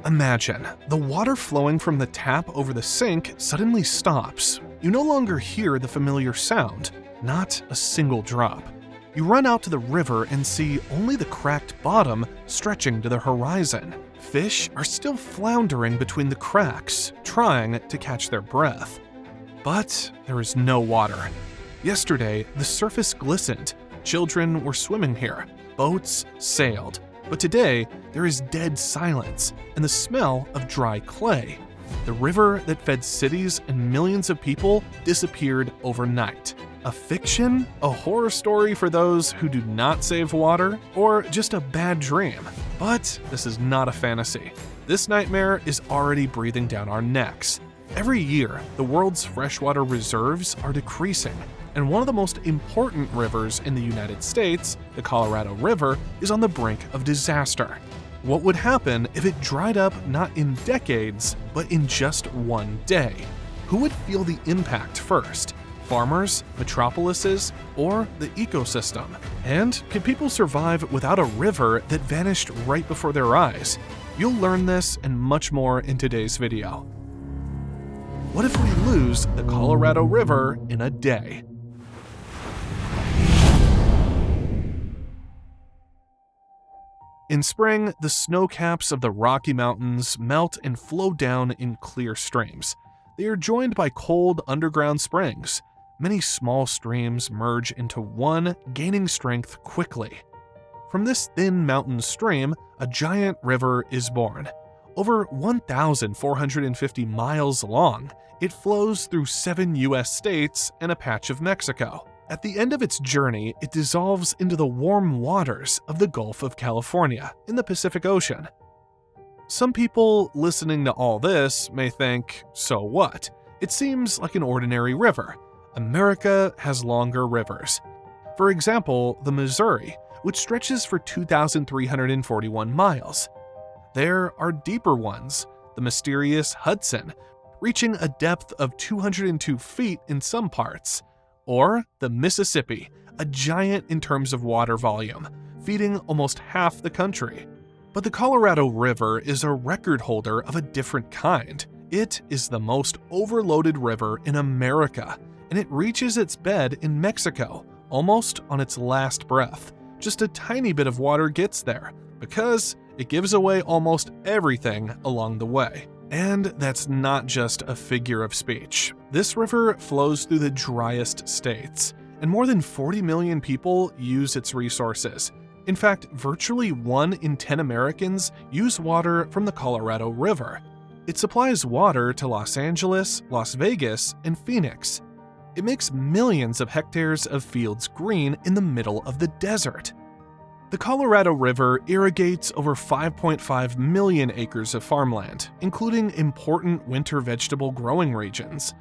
Imagine, the water flowing from the tap over the sink suddenly stops. You no longer hear the familiar sound, not a single drop. You run out to the river and see only the cracked bottom stretching to the horizon. Fish are still floundering between the cracks, trying to catch their breath. But there is no water. Yesterday, the surface glistened. Children were swimming here. Boats sailed. But today, there is dead silence and the smell of dry clay. The river that fed cities and millions of people disappeared overnight. A fiction? A horror story for those who do not save water? Or just a bad dream? But this is not a fantasy. This nightmare is already breathing down our necks. Every year, the world's freshwater reserves are decreasing, and one of the most important rivers in the United States, the Colorado River, is on the brink of disaster. What would happen if it dried up not in decades, but in just one day? Who would feel the impact first? Farmers, metropolises, or the ecosystem? And can people survive without a river that vanished right before their eyes? You'll learn this and much more in today's video. What if we lose the Colorado River in a day? In spring, the snow caps of the Rocky Mountains melt and flow down in clear streams. They are joined by cold underground springs. Many small streams merge into one, gaining strength quickly. From this thin mountain stream, a giant river is born. Over 1,450 miles long, it flows through 7 U.S. states and a patch of Mexico. At the end of its journey, it dissolves into the warm waters of the Gulf of California in the Pacific Ocean. Some people listening to all this may think, so what? It seems like an ordinary river. America has longer rivers. For example, the Missouri, which stretches for 2,341 miles. There are deeper ones, the mysterious Hudson, reaching a depth of 202 feet in some parts. Or the Mississippi, a giant in terms of water volume, feeding almost half the country. But the Colorado River is a record holder of a different kind. It is the most overloaded river in America, and it reaches its bed in Mexico, almost on its last breath. Just a tiny bit of water gets there, because it gives away almost everything along the way. And that's not just a figure of speech. This river flows through the driest states, and more than 40 million people use its resources. In fact, virtually 1 in 10 Americans use water from the Colorado River. It supplies water to Los Angeles, Las Vegas, and Phoenix. It makes millions of hectares of fields green in the middle of the desert. The Colorado River irrigates over 5.5 million acres of farmland, including important winter vegetable growing regions.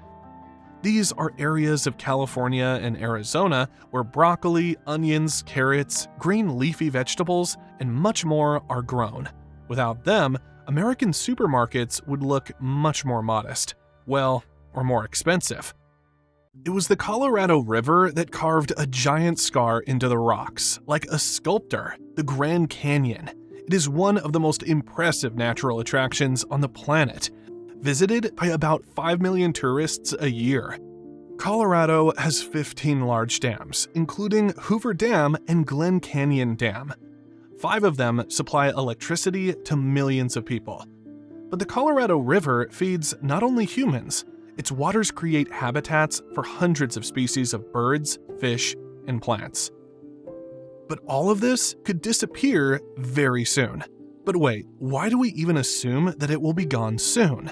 These are areas of California and Arizona where broccoli, onions, carrots, green leafy vegetables, and much more are grown. Without them, American supermarkets would look much more modest. Well, or more expensive. It was the Colorado River that carved a giant scar into the rocks, like a sculptor, the Grand Canyon. It is one of the most impressive natural attractions on the planet, visited by about 5 million tourists a year. Colorado has 15 large dams, including Hoover Dam and Glen Canyon Dam. 5 of them supply electricity to millions of people. But the Colorado River feeds not only humans. Its waters create habitats for hundreds of species of birds, fish, and plants. But all of this could disappear very soon. But wait, why do we even assume that it will be gone soon?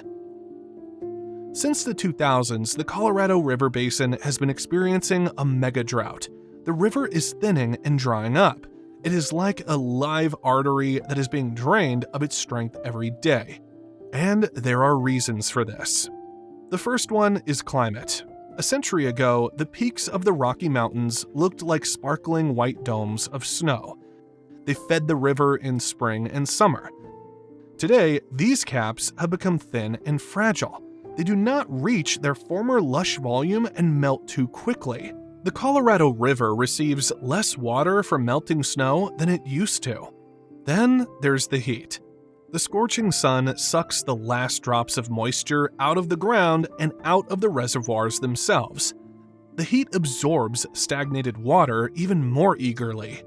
Since the 2000s, the Colorado River Basin has been experiencing a mega drought. The river is thinning and drying up. It is like a live artery that is being drained of its strength every day. And there are reasons for this. The first one is climate. A century ago, the peaks of the Rocky Mountains looked like sparkling white domes of snow. They fed the river in spring and summer. Today, these caps have become thin and fragile. They do not reach their former lush volume and melt too quickly. The Colorado River receives less water from melting snow than it used to. Then there's the heat. The scorching sun sucks the last drops of moisture out of the ground and out of the reservoirs themselves. The heat absorbs stagnated water even more eagerly.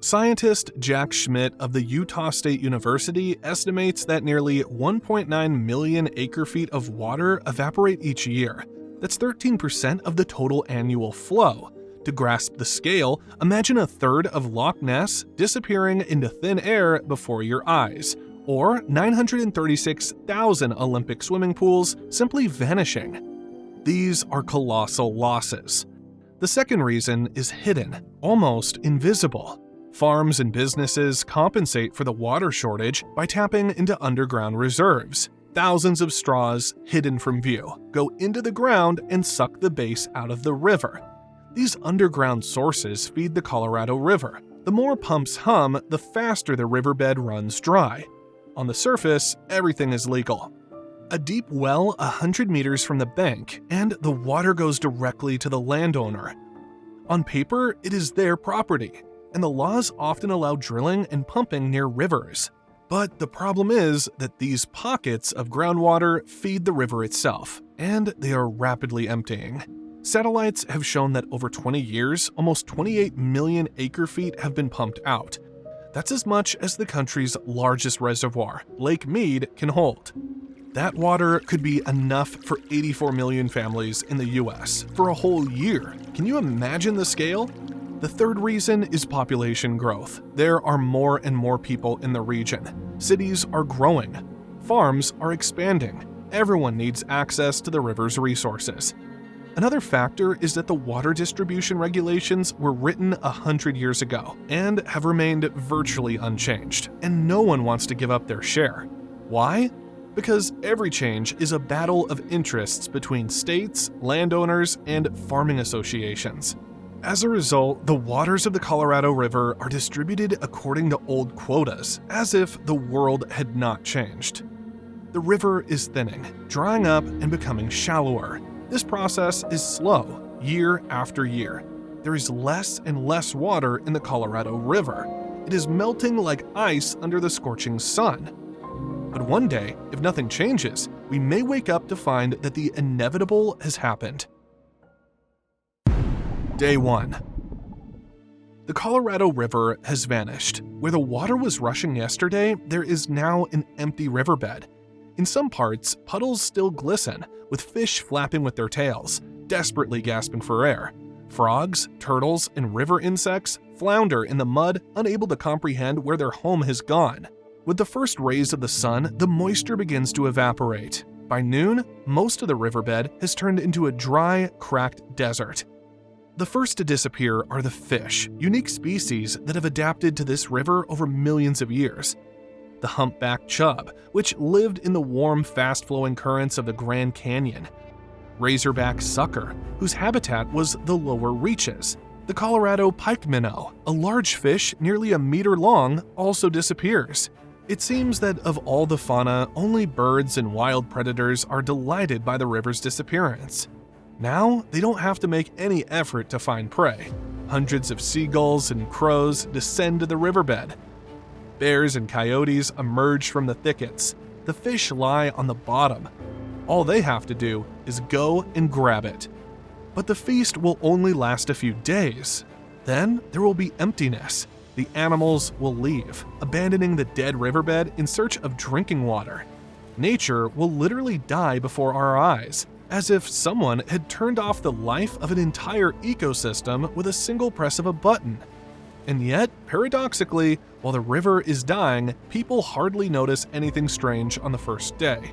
Scientist Jack Schmidt of the Utah State University estimates that nearly 1.9 million acre-feet of water evaporate each year. That's 13% of the total annual flow. To grasp the scale, imagine a third of Loch Ness disappearing into thin air before your eyes, or 936,000 Olympic swimming pools simply vanishing. These are colossal losses. The second reason is hidden, almost invisible. Farms and businesses compensate for the water shortage by tapping into underground reserves. Thousands of straws, hidden from view, go into the ground and suck the base out of the river. These underground sources feed the Colorado River. The more pumps hum, the faster the riverbed runs dry. On the surface, everything is legal. A deep well 100 meters from the bank, and the water goes directly to the landowner. On paper, it is their property, and the laws often allow drilling and pumping near rivers. But the problem is that these pockets of groundwater feed the river itself, and they are rapidly emptying. Satellites have shown that over 20 years, almost 28 million acre-feet have been pumped out. That's as much as the country's largest reservoir, Lake Mead, can hold. That water could be enough for 84 million families in the US for a whole year. Can you imagine the scale? The third reason is population growth. There are more and more people in the region. Cities are growing. Farms are expanding. Everyone needs access to the river's resources. Another factor is that the water distribution regulations were written 100 years ago and have remained virtually unchanged, and no one wants to give up their share. Why? Because every change is a battle of interests between states, landowners, and farming associations. As a result, the waters of the Colorado River are distributed according to old quotas, as if the world had not changed. The river is thinning, drying up, and becoming shallower. This process is slow, year after year. There is less and less water in the Colorado River. It is melting like ice under the scorching sun. But one day, if nothing changes, we may wake up to find that the inevitable has happened. Day 1. The Colorado River has vanished. Where the water was rushing yesterday, there is now an empty riverbed. In some parts, puddles still glisten, with fish flapping with their tails, desperately gasping for air. Frogs, turtles, and river insects flounder in the mud, unable to comprehend where their home has gone. With the first rays of the sun, the moisture begins to evaporate. By noon, most of the riverbed has turned into a dry, cracked desert. The first to disappear are the fish, unique species that have adapted to this river over millions of years. The humpback chub, which lived in the warm, fast-flowing currents of the Grand Canyon. Razorback sucker, whose habitat was the lower reaches. The Colorado pike minnow, a large fish nearly a meter long, also disappears. It seems that of all the fauna, only birds and wild predators are delighted by the river's disappearance. Now, they don't have to make any effort to find prey. Hundreds of seagulls and crows descend to the riverbed. Bears and coyotes emerge from the thickets. The fish lie on the bottom. All they have to do is go and grab it. But the feast will only last a few days. Then there will be emptiness. The animals will leave, abandoning the dead riverbed in search of drinking water. Nature will literally die before our eyes, as if someone had turned off the life of an entire ecosystem with a single press of a button. And yet, paradoxically, while the river is dying, people hardly notice anything strange on the first day.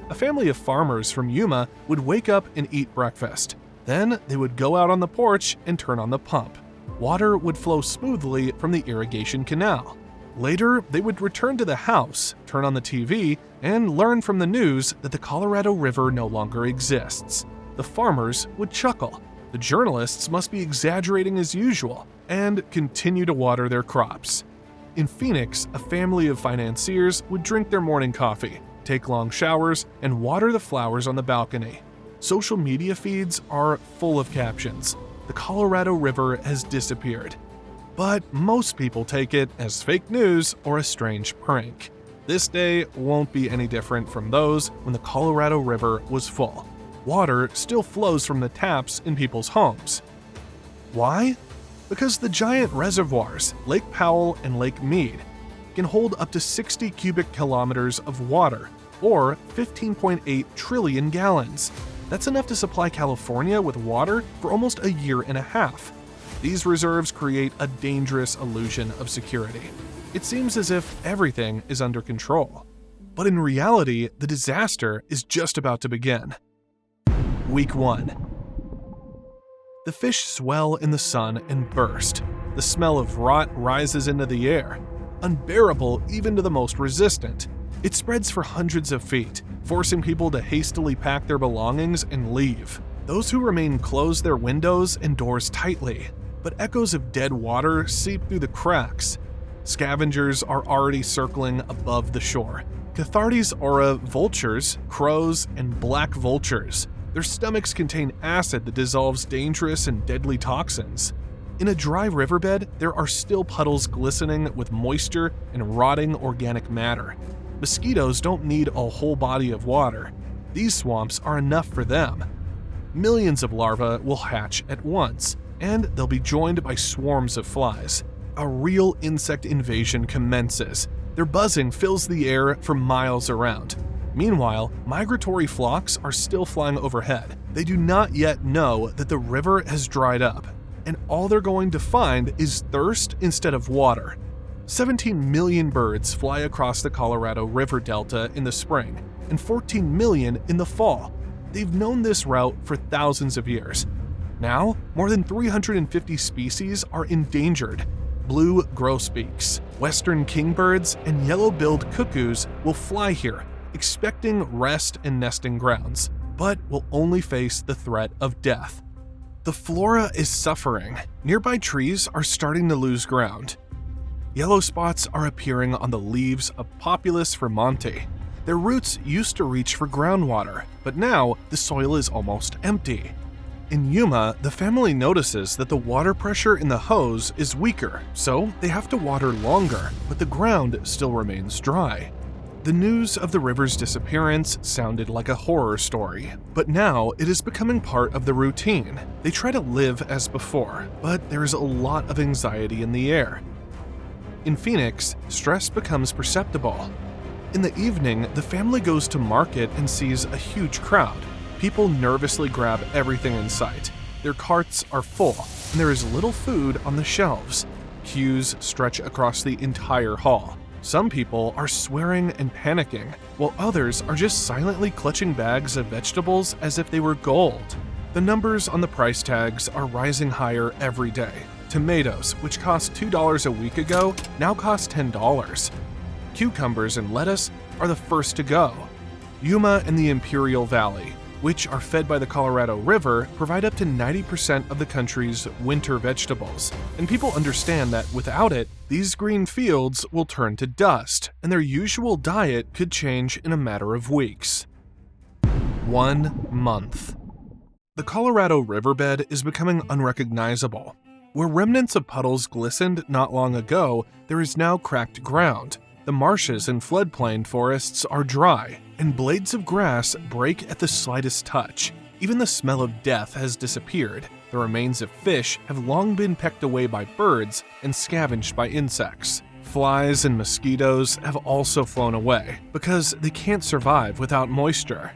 A family of farmers from Yuma would wake up and eat breakfast. Then they would go out on the porch and turn on the pump. Water would flow smoothly from the irrigation canal. Later, they would return to the house, turn on the TV, and learn from the news that the Colorado River no longer exists. The farmers would chuckle. The journalists must be exaggerating as usual, and continue to water their crops. In Phoenix, a family of financiers would drink their morning coffee, take long showers, and water the flowers on the balcony. Social media feeds are full of captions. The Colorado River has disappeared. But most people take it as fake news or a strange prank. This day won't be any different from those when the Colorado River was full. Water still flows from the taps in people's homes. Why? Because the giant reservoirs, Lake Powell and Lake Mead, can hold up to 60 cubic kilometers of water, or 15.8 trillion gallons. That's enough to supply California with water for almost a year and a half. These reserves create a dangerous illusion of security. It seems as if everything is under control. But in reality, the disaster is just about to begin. Week 1. The fish swell in the sun and burst. The smell of rot rises into the air, unbearable even to the most resistant. It spreads for hundreds of feet, forcing people to hastily pack their belongings and leave. Those who remain close their windows and doors tightly, but echoes of dead water seep through the cracks. Scavengers are already circling above the shore. Cathartes aura vultures, crows, and black vultures. Their stomachs contain acid that dissolves dangerous and deadly toxins. In a dry riverbed, there are still puddles glistening with moisture and rotting organic matter. Mosquitoes don't need a whole body of water. These swamps are enough for them. Millions of larvae will hatch at once, and they'll be joined by swarms of flies. A real insect invasion commences. Their buzzing fills the air for miles around. Meanwhile, migratory flocks are still flying overhead. They do not yet know that the river has dried up, and all they're going to find is thirst instead of water. 17 million birds fly across the Colorado River Delta in the spring, and 14 million in the fall. They've known this route for thousands of years. Now, more than 350 species are endangered. Blue grosbeaks, western kingbirds, and yellow-billed cuckoos will fly here, expecting rest and nesting grounds, but will only face the threat of death. The flora is suffering. Nearby trees are starting to lose ground. Yellow spots are appearing on the leaves of Populus vermonti. Their roots used to reach for groundwater, but now the soil is almost empty. In Yuma, the family notices that the water pressure in the hose is weaker, so they have to water longer, but the ground still remains dry. The news of the river's disappearance sounded like a horror story, but now it is becoming part of the routine. They try to live as before, but there is a lot of anxiety in the air. In Phoenix, stress becomes perceptible. In the evening, the family goes to market and sees a huge crowd. People nervously grab everything in sight. Their carts are full, and there is little food on the shelves. Queues stretch across the entire hall. Some people are swearing and panicking, while others are just silently clutching bags of vegetables as if they were gold. The numbers on the price tags are rising higher every day. Tomatoes, which cost $2 a week ago, now cost $10. Cucumbers and lettuce are the first to go. Yuma and the Imperial Valley, which are fed by the Colorado River, provide up to 90% of the country's winter vegetables, and people understand that without it, these green fields will turn to dust, and their usual diet could change in a matter of weeks. 1 month. The Colorado riverbed is becoming unrecognizable. Where remnants of puddles glistened not long ago, there is now cracked ground. The marshes and floodplain forests are dry, and blades of grass break at the slightest touch. Even the smell of death has disappeared. The remains of fish have long been pecked away by birds and scavenged by insects. Flies and mosquitoes have also flown away because they can't survive without moisture.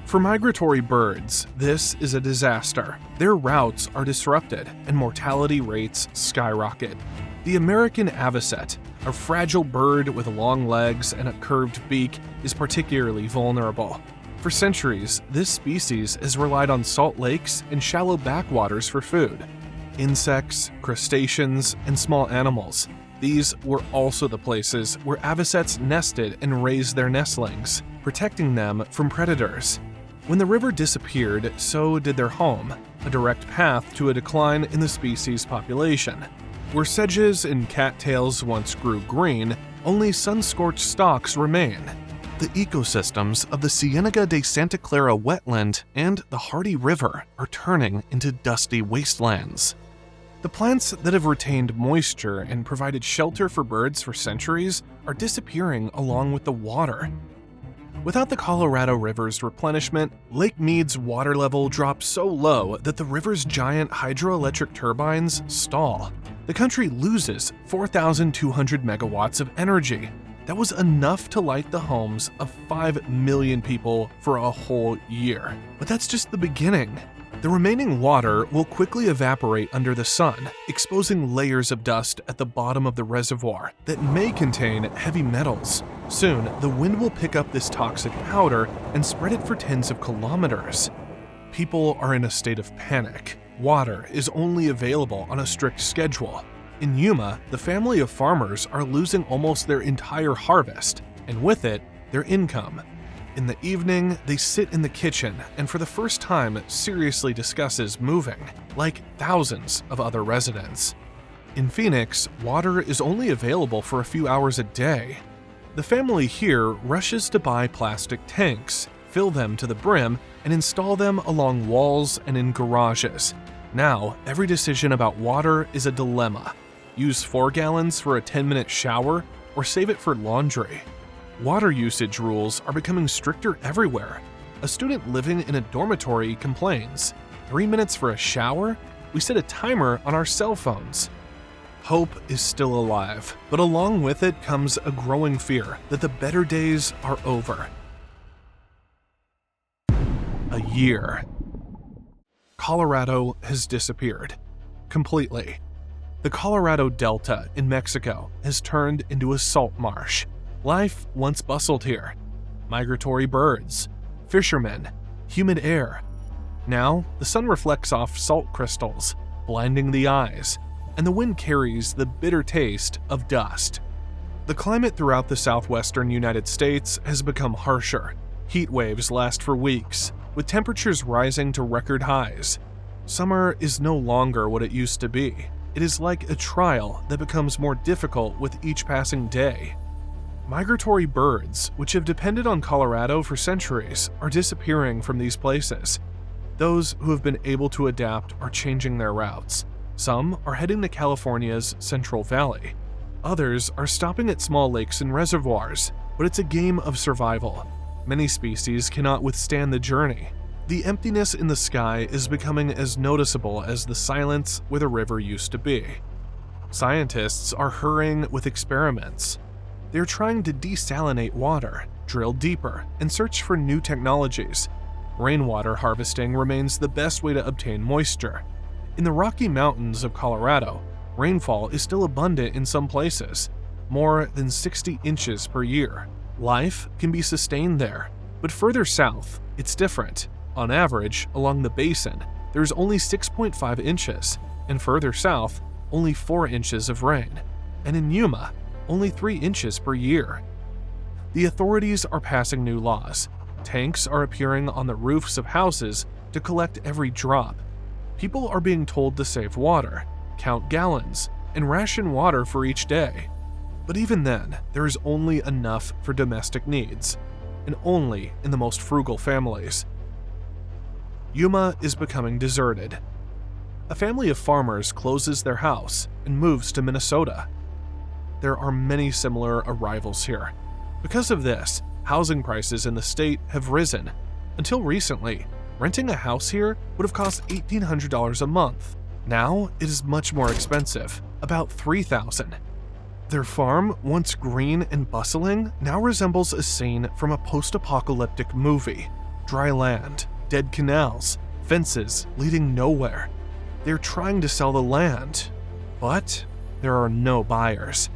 For migratory birds, this is a disaster. Their routes are disrupted, and mortality rates skyrocket. The American avocet, a fragile bird with long legs and a curved beak, is particularly vulnerable. For centuries, this species has relied on salt lakes and shallow backwaters for food. Insects, crustaceans, and small animals. These were also the places where avocets nested and raised their nestlings, protecting them from predators. When the river disappeared, so did their home, a direct path to a decline in the species' population. Where sedges and cattails once grew green, only sun-scorched stalks remain. The ecosystems of the Cienega de Santa Clara wetland and the Hardy River are turning into dusty wastelands. The plants that have retained moisture and provided shelter for birds for centuries are disappearing along with the water. Without the Colorado River's replenishment, Lake Mead's water level drops so low that the river's giant hydroelectric turbines stall. The country loses 4,200 megawatts of energy. That was enough to light the homes of 5 million people for a whole year. But that's just the beginning. The remaining water will quickly evaporate under the sun, exposing layers of dust at the bottom of the reservoir that may contain heavy metals. Soon, the wind will pick up this toxic powder and spread it for tens of kilometers. People are in a state of panic. Water is only available on a strict schedule. In Yuma, the family of farmers are losing almost their entire harvest, and with it, their income. In the evening, they sit in the kitchen and for the first time seriously discusses moving, like thousands of other residents. In Phoenix, water is only available for a few hours a day. The family here rushes to buy plastic tanks, fill them to the brim, and install them along walls and in garages. Now, every decision about water is a dilemma. Use 4 gallons for a 10-minute shower or save it for laundry. Water usage rules are becoming stricter everywhere. A student living in a dormitory complains, 3 minutes for a shower? We set a timer on our cell phones. Hope is still alive, but along with it comes a growing fear that the better days are over. A year. Colorado has disappeared. Completely. The Colorado Delta in Mexico has turned into a salt marsh. Life once bustled here. Migratory birds, fishermen, humid air. Now, the sun reflects off salt crystals, blinding the eyes, and the wind carries the bitter taste of dust. The climate throughout the southwestern United States has become harsher. Heat waves last for weeks, with temperatures rising to record highs. Summer is no longer what it used to be. It is like a trial that becomes more difficult with each passing day. Migratory birds, which have depended on Colorado for centuries, are disappearing from these places. Those who have been able to adapt are changing their routes. Some are heading to California's Central Valley. Others are stopping at small lakes and reservoirs, but it's a game of survival. Many species cannot withstand the journey. The emptiness in the sky is becoming as noticeable as the silence where the river used to be. Scientists are hurrying with experiments. They're trying to desalinate water, drill deeper, and search for new technologies. Rainwater harvesting remains the best way to obtain moisture. In the Rocky Mountains of Colorado, rainfall is still abundant in some places, more than 60 inches per year. Life can be sustained there, but further south, it's different. On average, along the basin, there's only 6.5 inches, and further south, only 4 inches of rain. And in Yuma, only 3 inches per year. The authorities are passing new laws. Tanks are appearing on the roofs of houses to collect every drop. People are being told to save water, count gallons, and ration water for each day. But even then, there is only enough for domestic needs, and only in the most frugal families. Yuma is becoming deserted. A family of farmers closes their house and moves to Minnesota. There are many similar arrivals here. Because of this, housing prices in the state have risen. Until recently, renting a house here would have cost $1,800 a month. Now, it is much more expensive, about $3,000. Their farm, once green and bustling, now resembles a scene from a post-apocalyptic movie. Dry land, dead canals, fences leading nowhere. They're trying to sell the land, but there are no buyers.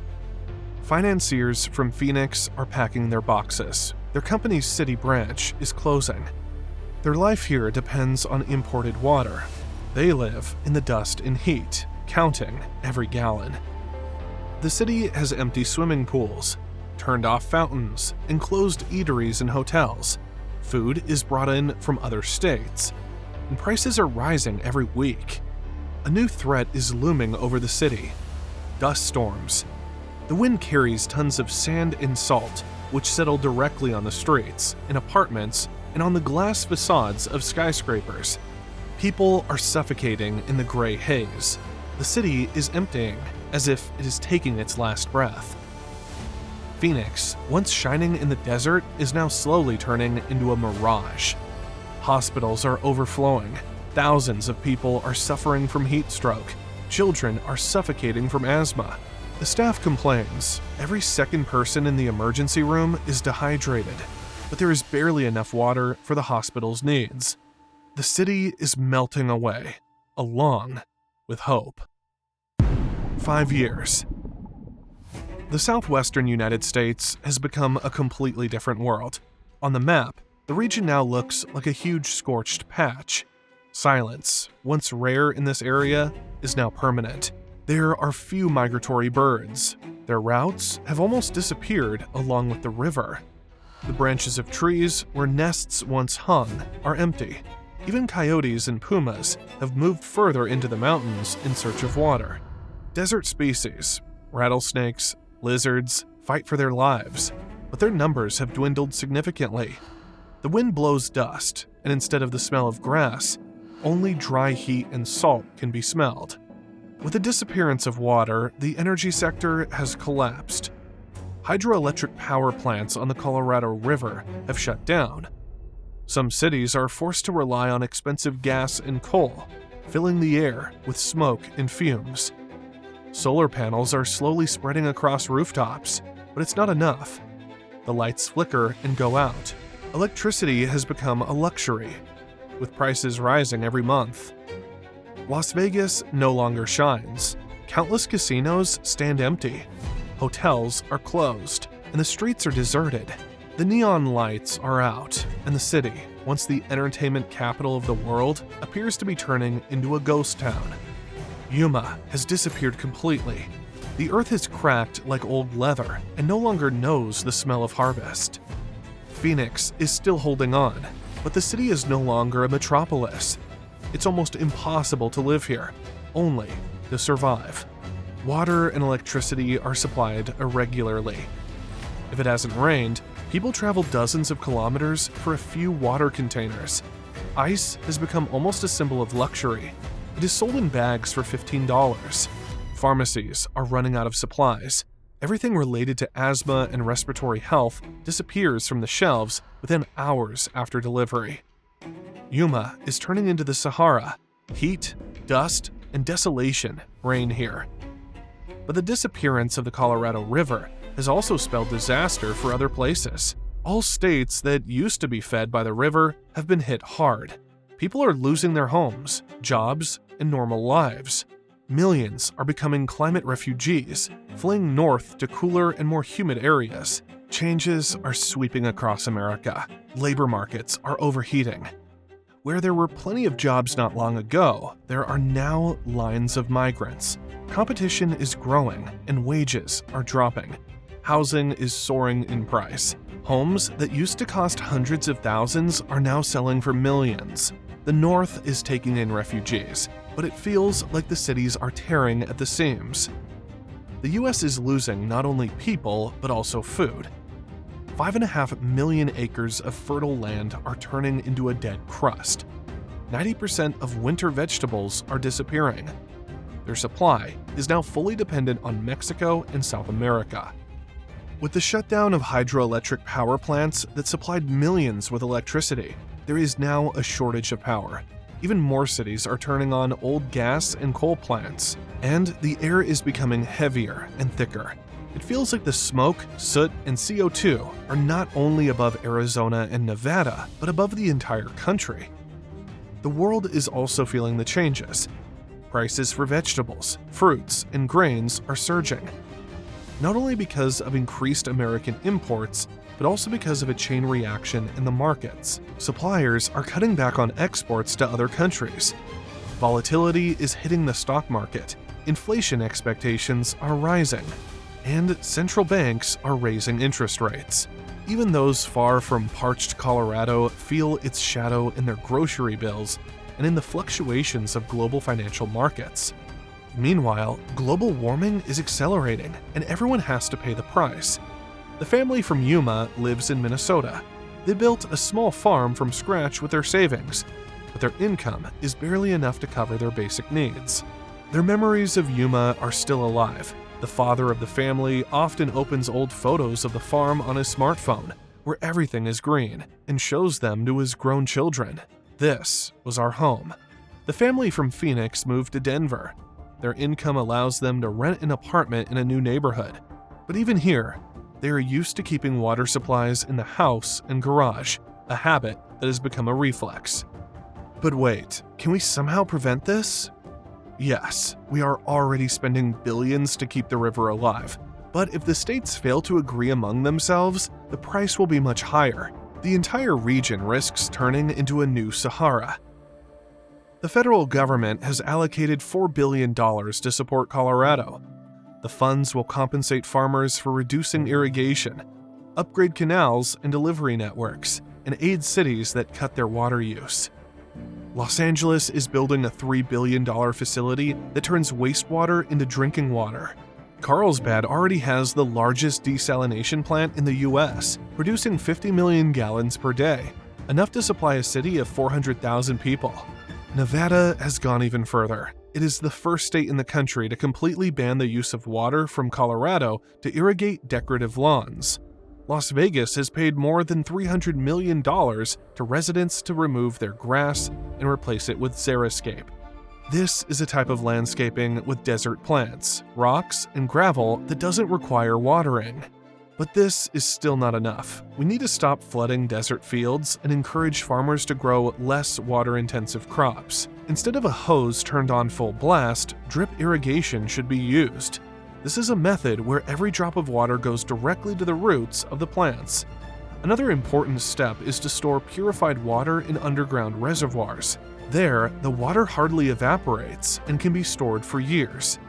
Financiers from Phoenix are packing their boxes. Their company's city branch is closing. Their life here depends on imported water. They live in the dust and heat, counting every gallon. The city has empty swimming pools, turned off fountains, and closed eateries and hotels. Food is brought in from other states, and prices are rising every week. A new threat is looming over the city: dust storms. The wind carries tons of sand and salt, which settle directly on the streets, in apartments, and on the glass facades of skyscrapers. People are suffocating in the gray haze. The The city is emptying, as if it is taking its last breath. Phoenix, once shining in the desert, is now slowly turning into a mirage. Hospitals are overflowing. Thousands of people are suffering from heat stroke. Children are suffocating from asthma. The staff complains. Every second person in the emergency room is dehydrated, but there is barely enough water for the hospital's needs. The city is melting away, along with hope. 5 years. The southwestern United States has become a completely different world. On the map, the region now looks like a huge scorched patch. Silence, once rare in this area, is now permanent. There are few migratory birds. Their routes have almost disappeared along with the river. The branches of trees where nests once hung are empty. Even coyotes and pumas have moved further into the mountains in search of water. Desert species, rattlesnakes, lizards, fight for their lives, but their numbers have dwindled significantly. The wind blows dust, and instead of the smell of grass, only dry heat and salt can be smelled. With the disappearance of water, the energy sector has collapsed. Hydroelectric power plants on the Colorado River have shut down. Some cities are forced to rely on expensive gas and coal, filling the air with smoke and fumes. Solar panels are slowly spreading across rooftops, but it's not enough. The lights flicker and go out. Electricity has become a luxury, with prices rising every month. Las Vegas no longer shines. Countless casinos stand empty. Hotels are closed, and the streets are deserted. The neon lights are out, and the city, once the entertainment capital of the world, appears to be turning into a ghost town. Yuma has disappeared completely. The earth has cracked like old leather and no longer knows the smell of harvest. Phoenix is still holding on, but the city is no longer a metropolis. It's almost impossible to live here, only to survive. Water and electricity are supplied irregularly. If it hasn't rained, people travel dozens of kilometers for a few water containers. Ice has become almost a symbol of luxury. It is sold in bags for $15. Pharmacies are running out of supplies. Everything related to asthma and respiratory health disappears from the shelves within hours after delivery. Yuma is turning into the Sahara. Heat, dust, and desolation reign here. But the disappearance of the Colorado River has also spelled disaster for other places. All states that used to be fed by the river have been hit hard. People are losing their homes, jobs, and normal lives. Millions are becoming climate refugees, fleeing north to cooler and more humid areas. Changes are sweeping across America. Labor markets are overheating. Where there were plenty of jobs not long ago, there are now lines of migrants. Competition is growing, and wages are dropping. Housing is soaring in price. Homes that used to cost hundreds of thousands are now selling for millions. The North is taking in refugees, but it feels like the cities are tearing at the seams. The US is losing not only people, but also food. 5.5 million acres of fertile land are turning into a dead crust. 90% of winter vegetables are disappearing. Their supply is now fully dependent on Mexico and South America. With the shutdown of hydroelectric power plants that supplied millions with electricity, there is now a shortage of power. Even more cities are turning on old gas and coal plants, and the air is becoming heavier and thicker. It feels like the smoke, soot, and CO2 are not only above Arizona and Nevada, but above the entire country. The world is also feeling the changes. Prices for vegetables, fruits, and grains are surging. Not only because of increased American imports, but also because of a chain reaction in the markets. Suppliers are cutting back on exports to other countries. Volatility is hitting the stock market, inflation expectations are rising, and central banks are raising interest rates. Even those far from parched Colorado feel its shadow in their grocery bills and in the fluctuations of global financial markets. Meanwhile, global warming is accelerating, and everyone has to pay the price. The family from Yuma lives in Minnesota. They built a small farm from scratch with their savings, but their income is barely enough to cover their basic needs. Their memories of Yuma are still alive. The father of the family often opens old photos of the farm on his smartphone, where everything is green, and shows them to his grown children. This was our home. The family from Phoenix moved to Denver. Their income allows them to rent an apartment in a new neighborhood. But even here, they are used to keeping water supplies in the house and garage, a habit that has become a reflex. But wait, can we somehow prevent this? Yes, we are already spending billions to keep the river alive. But if the states fail to agree among themselves, the price will be much higher. The entire region risks turning into a new Sahara. The federal government has allocated $4 billion to support Colorado. The funds will compensate farmers for reducing irrigation, upgrade canals and delivery networks, and aid cities that cut their water use. Los Angeles is building a $3 billion facility that turns wastewater into drinking water. Carlsbad already has the largest desalination plant in the US, producing 50 million gallons per day, enough to supply a city of 400,000 people. Nevada has gone even further. It is the first state in the country to completely ban the use of water from Colorado to irrigate decorative lawns. Las Vegas has paid more than $300 million to residents to remove their grass and replace it with xeriscape. This is a type of landscaping with desert plants, rocks, and gravel that doesn't require watering. But this is still not enough. We need to stop flooding desert fields and encourage farmers to grow less water-intensive crops. Instead of a hose turned on full blast, drip irrigation should be used. This is a method where every drop of water goes directly to the roots of the plants. Another important step is to store purified water in underground reservoirs. There, the water hardly evaporates and can be stored for years.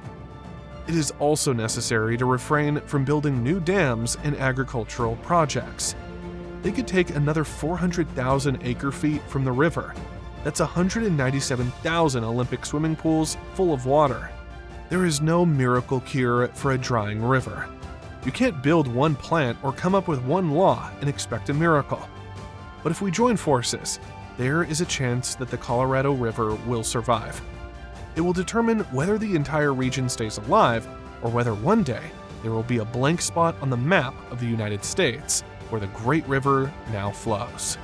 It is also necessary to refrain from building new dams and agricultural projects. They could take another 400,000 acre-feet from the river. That's 197,000 Olympic swimming pools full of water. There is no miracle cure for a drying river. You can't build one plant or come up with one law and expect a miracle. But if we join forces, there is a chance that the Colorado River will survive. It will determine whether the entire region stays alive or whether one day there will be a blank spot on the map of the United States where the Great River now flows.